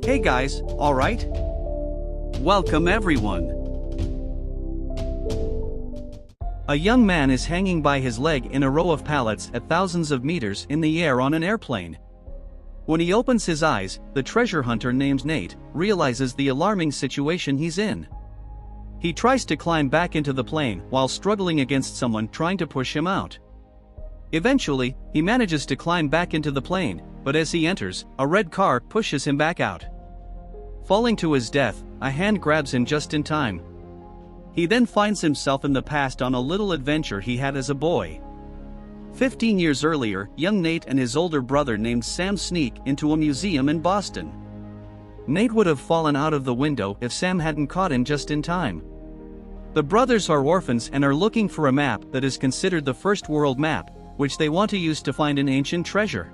Hey guys, alright? Welcome everyone. A young man is hanging by his leg in a row of pallets at thousands of meters in the air on an airplane. When he opens his eyes, the treasure hunter named Nate realizes the alarming situation he's in. He tries to climb back into the plane while struggling against someone trying to push him out. Eventually, he manages to climb back into the plane, but as he enters, a red car pushes him back out. Falling to his death, a hand grabs him just in time. He then finds himself in the past on a little adventure he had as a boy. 15 years earlier, young Nate and his older brother named Sam sneak into a museum in Boston. Nate would have fallen out of the window if Sam hadn't caught him just in time. The brothers are orphans and are looking for a map that is considered the first world map, which they want to use to find an ancient treasure.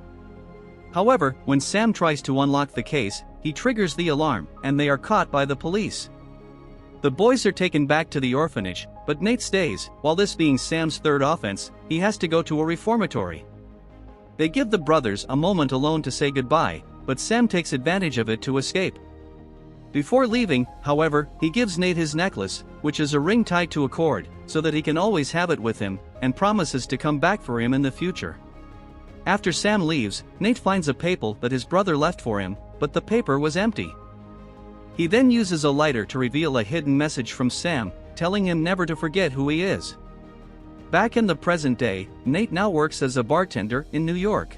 However, when Sam tries to unlock the case, he triggers the alarm, and they are caught by the police. The boys are taken back to the orphanage, but Nate stays. While this being Sam's third offense, he has to go to a reformatory. They give the brothers a moment alone to say goodbye, but Sam takes advantage of it to escape. Before leaving, however, he gives Nate his necklace, which is a ring tied to a cord, so that he can always have it with him, and promises to come back for him in the future. After Sam leaves, Nate finds a paper that his brother left for him, but the paper was empty. He then uses a lighter to reveal a hidden message from Sam, telling him never to forget who he is. Back in the present day, Nate now works as a bartender in New York.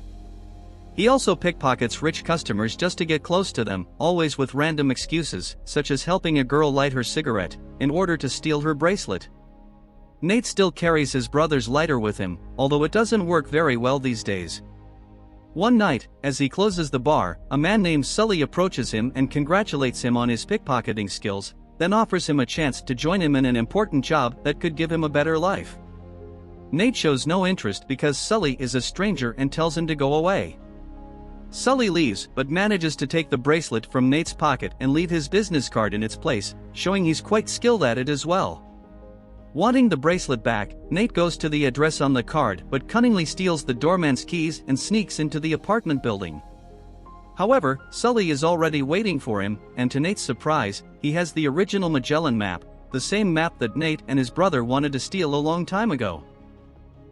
He also pickpockets rich customers just to get close to them, always with random excuses, such as helping a girl light her cigarette, in order to steal her bracelet. Nate still carries his brother's lighter with him, although it doesn't work very well these days. One night, as he closes the bar, a man named Sully approaches him and congratulates him on his pickpocketing skills, then offers him a chance to join him in an important job that could give him a better life. Nate shows no interest because Sully is a stranger and tells him to go away. Sully leaves but manages to take the bracelet from Nate's pocket and leave his business card in its place, showing he's quite skilled at it as well. Wanting the bracelet back, Nate goes to the address on the card but cunningly steals the doorman's keys and sneaks into the apartment building. However, Sully is already waiting for him, and to Nate's surprise, he has the original Magellan map, the same map that Nate and his brother wanted to steal a long time ago.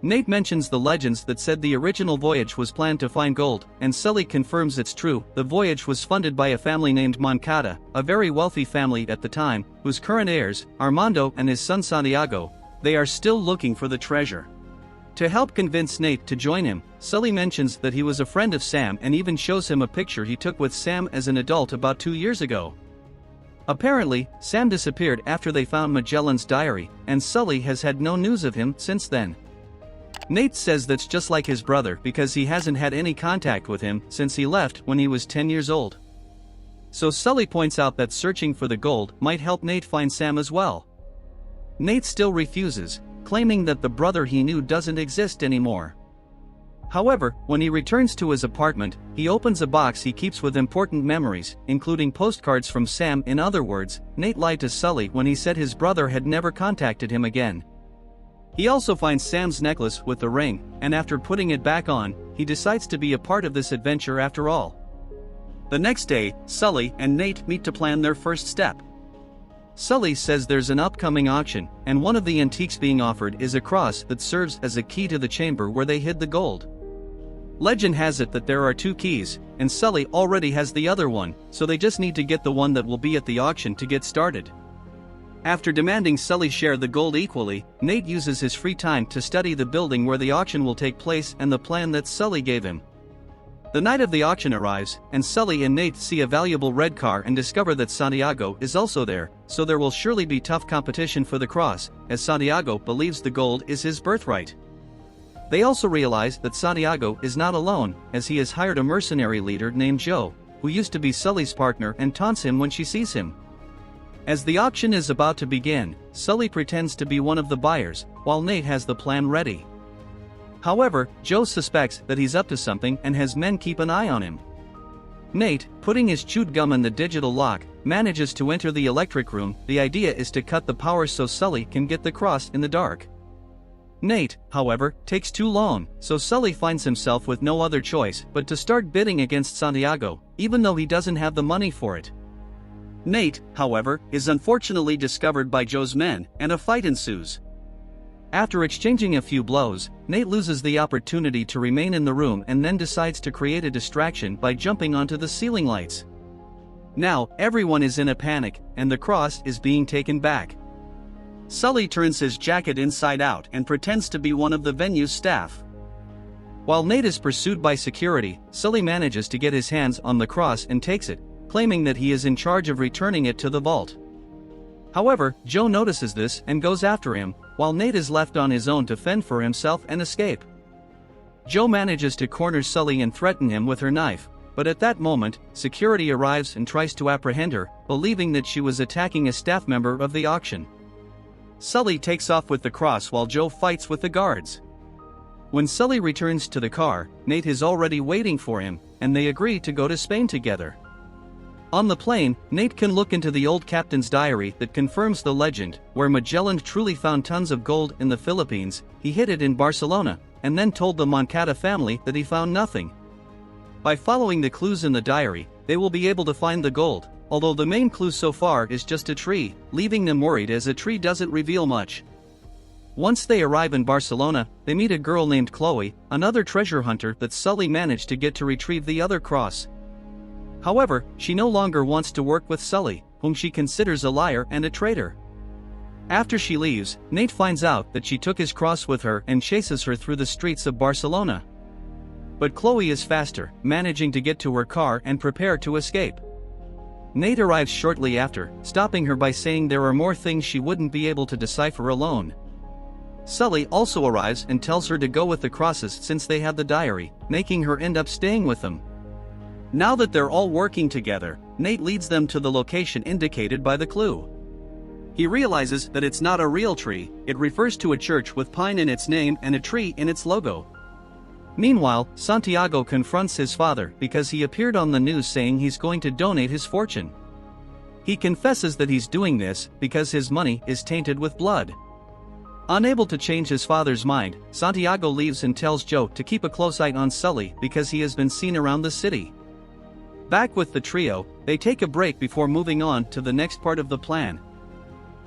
Nate mentions the legends that said the original voyage was planned to find gold, and Sully confirms it's true. The voyage was funded by a family named Moncada, a very wealthy family at the time, whose current heirs, Armando and his son Santiago, they are still looking for the treasure. To help convince Nate to join him, Sully mentions that he was a friend of Sam and even shows him a picture he took with Sam as an adult about 2 years ago. Apparently, Sam disappeared after they found Magellan's diary, and Sully has had no news of him since then. Nate says that's just like his brother because he hasn't had any contact with him since he left when he was 10 years old. So Sully points out that searching for the gold might help Nate find Sam as well. Nate still refuses, claiming that the brother he knew doesn't exist anymore. However, when he returns to his apartment, he opens a box he keeps with important memories, including postcards from Sam. In other words, Nate lied to Sully when he said his brother had never contacted him again. He also finds Sam's necklace with the ring, and after putting it back on, he decides to be a part of this adventure after all. The next day, Sully and Nate meet to plan their first step. Sully says there's an upcoming auction, and one of the antiques being offered is a cross that serves as a key to the chamber where they hid the gold. Legend has it that there are 2 keys, and Sully already has the other one, so they just need to get the one that will be at the auction to get started. After demanding Sully share the gold equally, Nate uses his free time to study the building where the auction will take place and the plan that Sully gave him. The night of the auction arrives, and Sully and Nate see a valuable red car and discover that Santiago is also there, so there will surely be tough competition for the cross, as Santiago believes the gold is his birthright. They also realize that Santiago is not alone, as he has hired a mercenary leader named Joe, who used to be Sully's partner, and taunts him when she sees him. As the auction is about to begin, Sully pretends to be one of the buyers, while Nate has the plan ready. However, Joe suspects that he's up to something and has men keep an eye on him. Nate, putting his chewed gum in the digital lock, manages to enter the electric room. The idea is to cut the power so Sully can get the cross in the dark. Nate, however, takes too long, so Sully finds himself with no other choice but to start bidding against Santiago, even though he doesn't have the money for it. Nate, however, is unfortunately discovered by Joe's men, and a fight ensues. After exchanging a few blows, Nate loses the opportunity to remain in the room and then decides to create a distraction by jumping onto the ceiling lights. Now, everyone is in a panic, and the cross is being taken back. Sully turns his jacket inside out and pretends to be one of the venue's staff. While Nate is pursued by security, Sully manages to get his hands on the cross and takes it, claiming that he is in charge of returning it to the vault. However, Joe notices this and goes after him, while Nate is left on his own to fend for himself and escape. Joe manages to corner Sully and threaten him with her knife, but at that moment, security arrives and tries to apprehend her, believing that she was attacking a staff member of the auction. Sully takes off with the cross while Joe fights with the guards. When Sully returns to the car, Nate is already waiting for him, and they agree to go to Spain together. On the plane, Nate can look into the old captain's diary that confirms the legend, where Magellan truly found tons of gold in the Philippines. He hid it in Barcelona, and then told the Moncada family that he found nothing. By following the clues in the diary, they will be able to find the gold, although the main clue so far is just a tree, leaving them worried as a tree doesn't reveal much. Once they arrive in Barcelona, they meet a girl named Chloe, another treasure hunter that Sully managed to get to retrieve the other cross. However, she no longer wants to work with Sully, whom she considers a liar and a traitor. After she leaves, Nate finds out that she took his cross with her and chases her through the streets of Barcelona. But Chloe is faster, managing to get to her car and prepare to escape. Nate arrives shortly after, stopping her by saying there are more things she wouldn't be able to decipher alone. Sully also arrives and tells her to go with the crosses since they have the diary, making her end up staying with them. Now that they're all working together, Nate leads them to the location indicated by the clue. He realizes that it's not a real tree, it refers to a church with pine in its name and a tree in its logo. Meanwhile, Santiago confronts his father because he appeared on the news saying he's going to donate his fortune. He confesses that he's doing this because his money is tainted with blood. Unable to change his father's mind, Santiago leaves and tells Joe to keep a close eye on Sully because he has been seen around the city. Back with the trio, they take a break before moving on to the next part of the plan.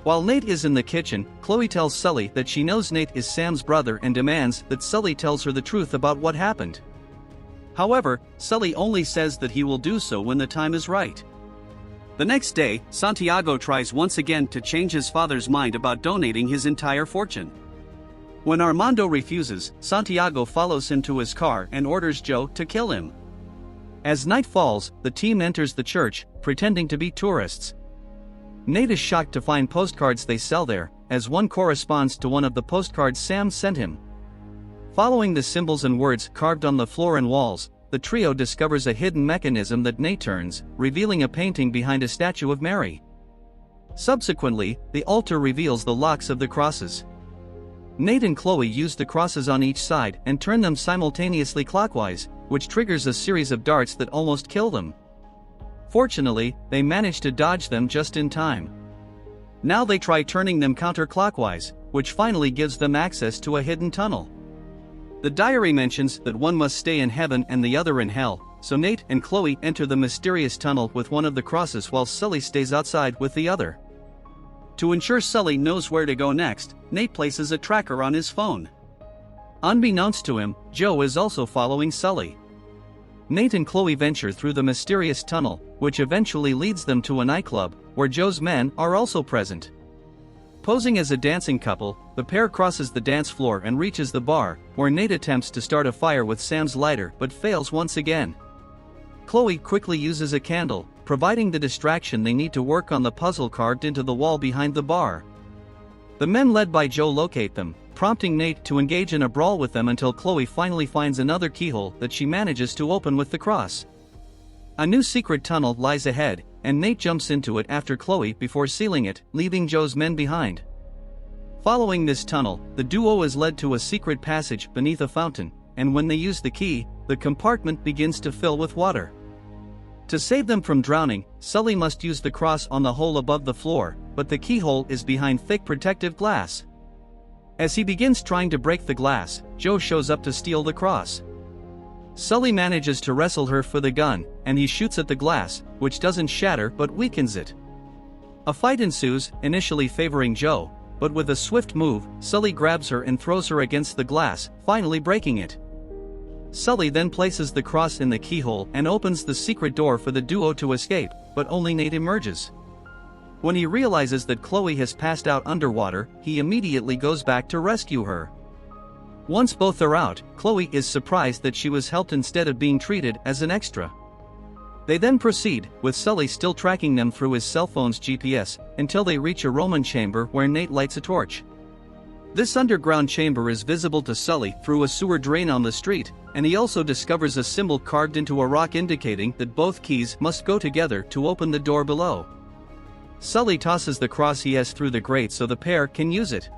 While Nate is in the kitchen, Chloe tells Sully that she knows Nate is Sam's brother and demands that Sully tells her the truth about what happened. However, Sully only says that he will do so when the time is right. The next day, Santiago tries once again to change his father's mind about donating his entire fortune. When Armando refuses, Santiago follows him to his car and orders Joe to kill him. As night falls, the team enters the church, pretending to be tourists. Nate is shocked to find postcards they sell there, as one corresponds to one of the postcards Sam sent him. Following the symbols and words carved on the floor and walls, the trio discovers a hidden mechanism that Nate turns, revealing a painting behind a statue of Mary. Subsequently, the altar reveals the locks of the crosses. Nate and Chloe use the crosses on each side and turn them simultaneously clockwise, which triggers a series of darts that almost kill them. Fortunately, they manage to dodge them just in time. Now they try turning them counterclockwise, which finally gives them access to a hidden tunnel. The diary mentions that one must stay in heaven and the other in hell, so Nate and Chloe enter the mysterious tunnel with one of the crosses while Sully stays outside with the other. To ensure Sully knows where to go next, Nate places a tracker on his phone. Unbeknownst to him, Joe is also following Sully. Nate and Chloe venture through the mysterious tunnel, which eventually leads them to a nightclub, where Joe's men are also present. Posing as a dancing couple, the pair crosses the dance floor and reaches the bar, where Nate attempts to start a fire with Sam's lighter but fails once again. Chloe quickly uses a candle, providing the distraction they need to work on the puzzle carved into the wall behind the bar. The men led by Joe locate them, prompting Nate to engage in a brawl with them until Chloe finally finds another keyhole that she manages to open with the cross. A new secret tunnel lies ahead, and Nate jumps into it after Chloe before sealing it, leaving Joe's men behind. Following this tunnel, the duo is led to a secret passage beneath a fountain, and when they use the key, the compartment begins to fill with water. To save them from drowning, Sully must use the cross on the hole above the floor, but the keyhole is behind thick protective glass. As he begins trying to break the glass, Joe shows up to steal the cross. Sully manages to wrestle her for the gun, and he shoots at the glass, which doesn't shatter but weakens it. A fight ensues, initially favoring Joe, but with a swift move, Sully grabs her and throws her against the glass, finally breaking it. Sully then places the cross in the keyhole and opens the secret door for the duo to escape, but only Nate emerges. When he realizes that Chloe has passed out underwater, he immediately goes back to rescue her. Once both are out, Chloe is surprised that she was helped instead of being treated as an extra. They then proceed, with Sully still tracking them through his cell phone's GPS, until they reach a Roman chamber where Nate lights a torch. This underground chamber is visible to Sully through a sewer drain on the street, and he also discovers a symbol carved into a rock indicating that both keys must go together to open the door below. Sully tosses the cross he has through the grate so the pair can use it.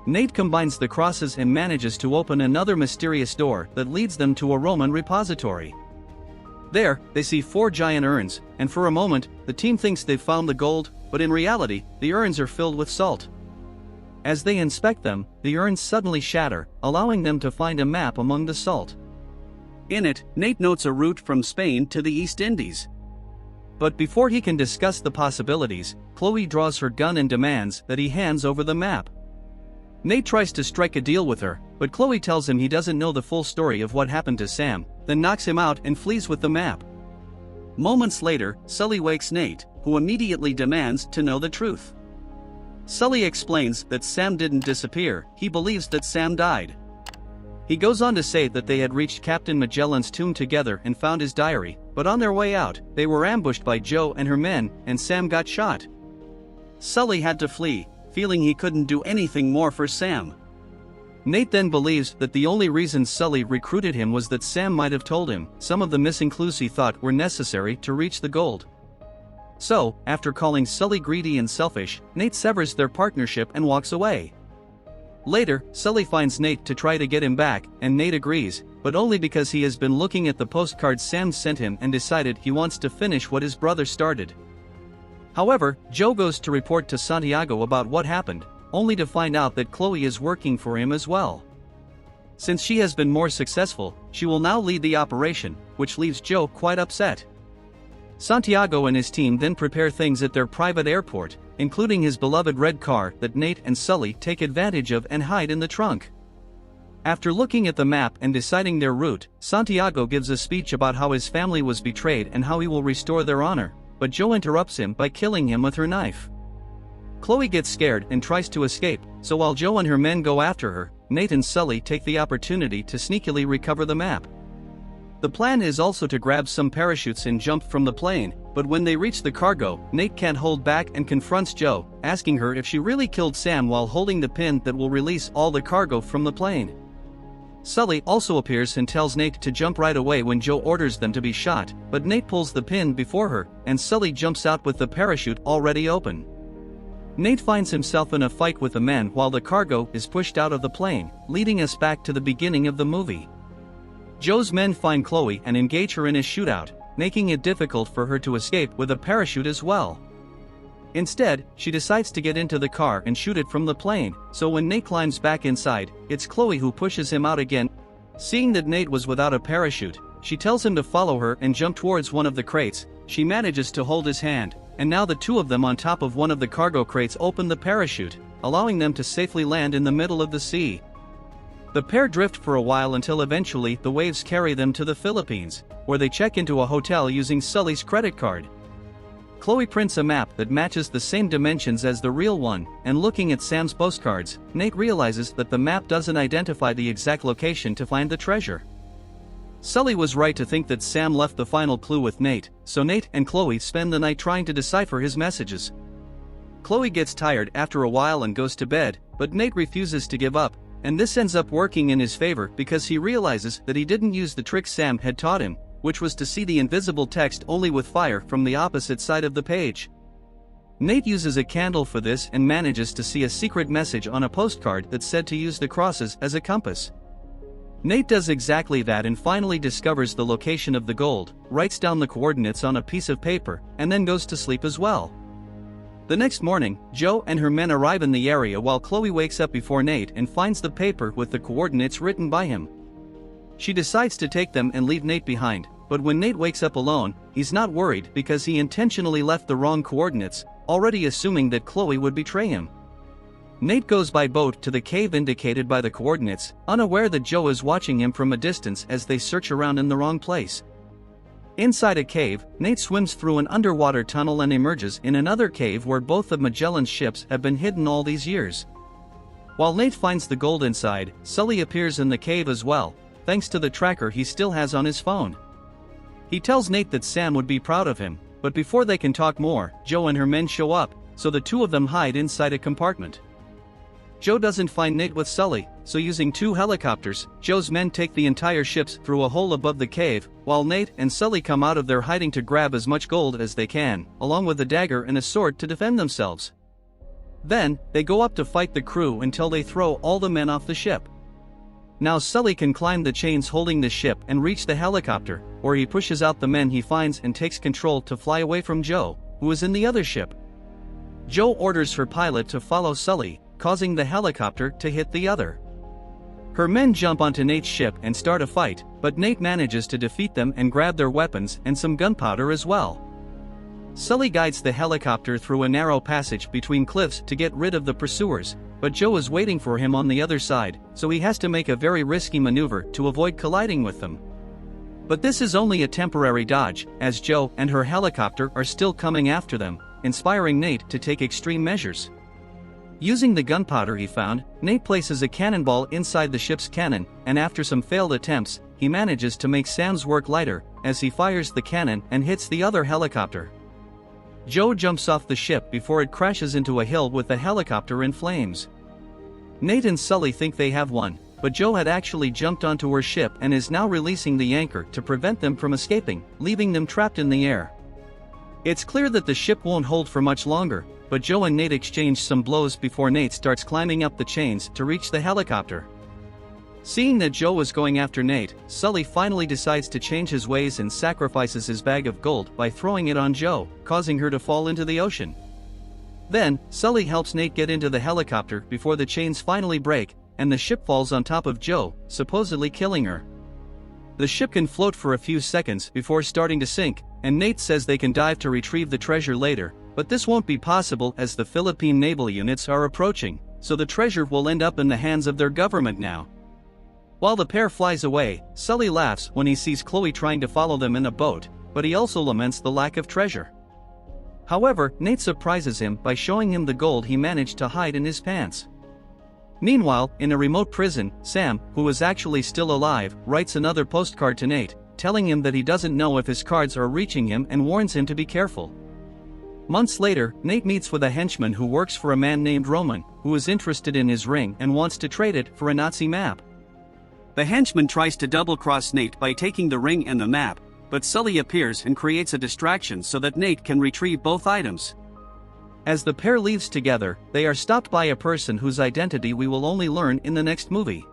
Nate combines the crosses and manages to open another mysterious door that leads them to a Roman repository. There, they see 4 giant urns, and for a moment, the team thinks they've found the gold, but in reality, the urns are filled with salt. As they inspect them, the urns suddenly shatter, allowing them to find a map among the salt. In it, Nate notes a route from Spain to the East Indies. But before he can discuss the possibilities, Chloe draws her gun and demands that he hands over the map. Nate tries to strike a deal with her, but Chloe tells him he doesn't know the full story of what happened to Sam, then knocks him out and flees with the map. Moments later, Sully wakes Nate, who immediately demands to know the truth. Sully explains that Sam didn't disappear, he believes that Sam died. He goes on to say that they had reached Captain Magellan's tomb together and found his diary, but on their way out, they were ambushed by Joe and her men, and Sam got shot. Sully had to flee, feeling he couldn't do anything more for Sam. Nate then believes that the only reason Sully recruited him was that Sam might have told him some of the missing clues he thought were necessary to reach the gold. So, after calling Sully greedy and selfish, Nate severs their partnership and walks away. Later, Sully finds Nate to try to get him back, and Nate agrees, but only because he has been looking at the postcards Sam sent him and decided he wants to finish what his brother started. However, Joe goes to report to Santiago about what happened, only to find out that Chloe is working for him as well. Since she has been more successful, she will now lead the operation, which leaves Joe quite upset. Santiago and his team then prepare things at their private airport, including his beloved red car that Nate and Sully take advantage of and hide in the trunk. After looking at the map and deciding their route, Santiago gives a speech about how his family was betrayed and how he will restore their honor, but Joe interrupts him by killing him with her knife. Chloe gets scared and tries to escape, so while Joe and her men go after her, Nate and Sully take the opportunity to sneakily recover the map. The plan is also to grab some parachutes and jump from the plane, but when they reach the cargo, Nate can't hold back and confronts Joe, asking her if she really killed Sam while holding the pin that will release all the cargo from the plane. Sully also appears and tells Nate to jump right away when Joe orders them to be shot, but Nate pulls the pin before her, and Sully jumps out with the parachute already open. Nate finds himself in a fight with the men while the cargo is pushed out of the plane, leading us back to the beginning of the movie. Joe's men find Chloe and engage her in a shootout, making it difficult for her to escape with a parachute as well. Instead, she decides to get into the car and shoot it from the plane, so when Nate climbs back inside, it's Chloe who pushes him out again. Seeing that Nate was without a parachute, she tells him to follow her and jump towards one of the crates. She manages to hold his hand, and now the two of them on top of one of the cargo crates open the parachute, allowing them to safely land in the middle of the sea. The pair drift for a while until eventually the waves carry them to the Philippines, where they check into a hotel using Sully's credit card. Chloe prints a map that matches the same dimensions as the real one, and looking at Sam's postcards, Nate realizes that the map doesn't identify the exact location to find the treasure. Sully was right to think that Sam left the final clue with Nate, so Nate and Chloe spend the night trying to decipher his messages. Chloe gets tired after a while and goes to bed, but Nate refuses to give up, and this ends up working in his favor because he realizes that he didn't use the trick Sam had taught him, which was to see the invisible text only with fire from the opposite side of the page. Nate uses a candle for this and manages to see a secret message on a postcard that said to use the crosses as a compass. Nate does exactly that and finally discovers the location of the gold, writes down the coordinates on a piece of paper, and then goes to sleep as well. The next morning, Jo and her men arrive in the area while Chloe wakes up before Nate and finds the paper with the coordinates written by him. She decides to take them and leave Nate behind, but when Nate wakes up alone, he's not worried because he intentionally left the wrong coordinates, already assuming that Chloe would betray him. Nate goes by boat to the cave indicated by the coordinates, unaware that Jo is watching him from a distance as they search around in the wrong place. Inside a cave, Nate swims through an underwater tunnel and emerges in another cave where both of Magellan's ships have been hidden all these years. While Nate finds the gold inside, Sully appears in the cave as well, thanks to the tracker he still has on his phone. He tells Nate that Sam would be proud of him, but before they can talk more, Jo and her men show up, so the two of them hide inside a compartment. Jo doesn't find Nate with Sully, so using 2 helicopters, Jo's men take the entire ships through a hole above the cave, while Nate and Sully come out of their hiding to grab as much gold as they can, along with a dagger and a sword to defend themselves. Then, they go up to fight the crew until they throw all the men off the ship. Now Sully can climb the chains holding the ship and reach the helicopter, where he pushes out the men he finds and takes control to fly away from Jo, who is in the other ship. Jo orders her pilot to follow Sully, causing the helicopter to hit the other. Her men jump onto Nate's ship and start a fight, but Nate manages to defeat them and grab their weapons and some gunpowder as well. Sully guides the helicopter through a narrow passage between cliffs to get rid of the pursuers, but Jo is waiting for him on the other side, so he has to make a very risky maneuver to avoid colliding with them. But this is only a temporary dodge, as Jo and her helicopter are still coming after them, inspiring Nate to take extreme measures. Using the gunpowder he found, Nate places a cannonball inside the ship's cannon, and after some failed attempts, he manages to make Sam's work lighter, as he fires the cannon and hits the other helicopter. Jo jumps off the ship before it crashes into a hill with the helicopter in flames. Nate and Sully think they have won, but Jo had actually jumped onto her ship and is now releasing the anchor to prevent them from escaping, leaving them trapped in the air. It's clear that the ship won't hold for much longer, but Jo and Nate exchange some blows before Nate starts climbing up the chains to reach the helicopter. Seeing that Jo was going after Nate, Sully finally decides to change his ways and sacrifices his bag of gold by throwing it on Jo, causing her to fall into the ocean. Then, Sully helps Nate get into the helicopter before the chains finally break, and the ship falls on top of Jo, supposedly killing her. The ship can float for a few seconds before starting to sink, and Nate says they can dive to retrieve the treasure later, but this won't be possible as the Philippine naval units are approaching, so the treasure will end up in the hands of their government now. While the pair flies away, Sully laughs when he sees Chloe trying to follow them in a boat, but he also laments the lack of treasure. However, Nate surprises him by showing him the gold he managed to hide in his pants. Meanwhile, in a remote prison, Sam, who is actually still alive, writes another postcard to Nate, telling him that he doesn't know if his cards are reaching him and warns him to be careful. Months later, Nate meets with a henchman who works for a man named Roman, who is interested in his ring and wants to trade it for a Nazi map. The henchman tries to double-cross Nate by taking the ring and the map, but Sully appears and creates a distraction so that Nate can retrieve both items. As the pair leaves together, they are stopped by a person whose identity we will only learn in the next movie.